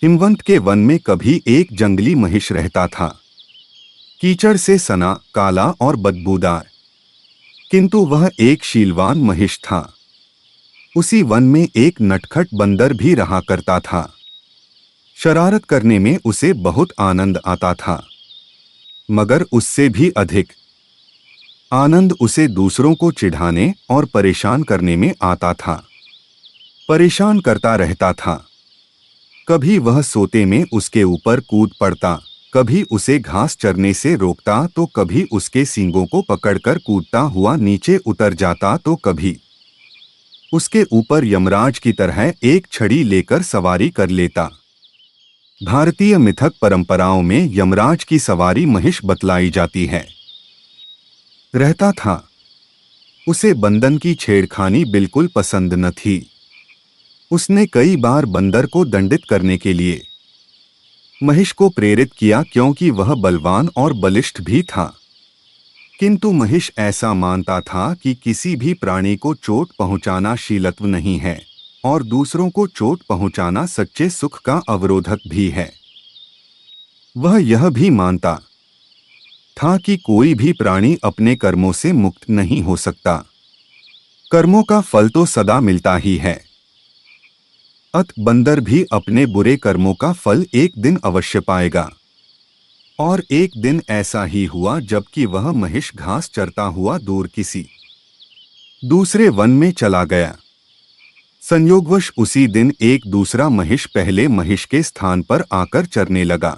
हिमवंत के वन में कभी एक जंगली महिष रहता था। कीचड़ से सना, काला और बदबूदार, किंतु वह एक शीलवान महिष था। उसी वन में एक नटखट बंदर भी रहा करता था। शरारत करने में उसे बहुत आनंद आता था, मगर उससे भी अधिक आनंद उसे दूसरों को चिढ़ाने और परेशान करने में आता था। परेशान करता रहता था। कभी वह सोते में उसके ऊपर कूद पड़ता, कभी उसे घास चरने से रोकता तो कभी उसके सींगों को पकड़कर कूदता हुआ नीचे उतर जाता तो कभी उसके ऊपर यमराज की तरह एक छड़ी लेकर सवारी कर लेता। भारतीय मिथक परंपराओं में यमराज की सवारी महिष बतलाई जाती है। रहता था। उसे बंदर की छेड़खानी बिल्कुल पसंद न थी। उसने कई बार बंदर को दंडित करने के लिए महिष को प्रेरित किया, क्योंकि वह बलवान और बलिष्ठ भी था। किंतु महिष ऐसा मानता था कि किसी भी प्राणी को चोट पहुंचाना शीलत्व नहीं है और दूसरों को चोट पहुंचाना सच्चे सुख का अवरोधक भी है। वह यह भी मानता था कि कोई भी प्राणी अपने कर्मों से मुक्त नहीं हो सकता। कर्मों का फल तो सदा मिलता ही है। अत बंदर भी अपने बुरे कर्मों का फल एक दिन अवश्य पाएगा। और एक दिन ऐसा ही हुआ, जबकि वह महिष घास चरता हुआ दूर किसी दूसरे वन में चला गया। संयोगवश उसी दिन एक दूसरा महिष पहले महिष के स्थान पर आकर चरने लगा।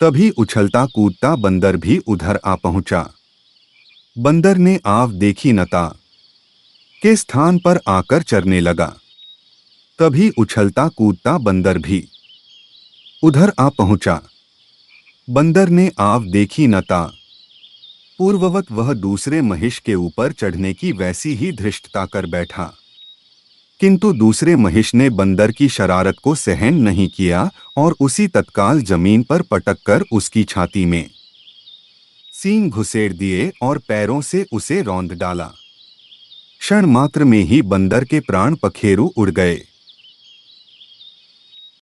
तभी उछलता कूदता बंदर भी उधर आ पहुंचा। बंदर ने आव देखी नता के स्थान पर आकर चरने लगा। तभी उछलता कूदता बंदर भी उधर आ पहुंचा। बंदर ने आव देखी नता पूर्ववत वह दूसरे महिष के ऊपर चढ़ने की वैसी ही धृष्टता कर बैठा। किंतु दूसरे महिष ने बंदर की शरारत को सहन नहीं किया और उसी तत्काल जमीन पर पटककर उसकी छाती में सींग घुसेड़ दिए और पैरों से उसे रौंद डाला। क्षण मात्र में ही बंदर के प्राण पखेरु उड़ गए।